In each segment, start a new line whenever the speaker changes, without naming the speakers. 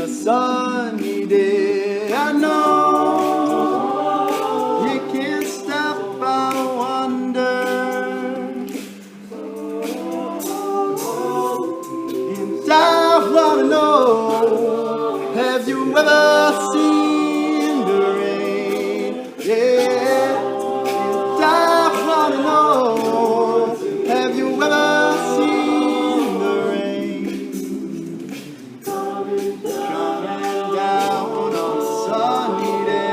a sunny day. I know you can't stop, I wonder. And I wanna know, have you ever seen the rain? Yeah. And I wanna know, have you ever seen the rain coming down on a sunny day?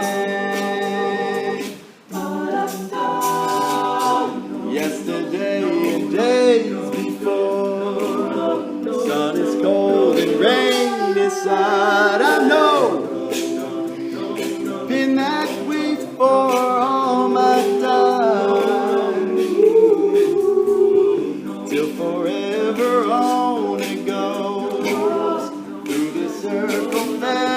Yesterday and days before, sun is cold and rain inside. I know, been that way for all my time, till forever on it goes, through the circle fast.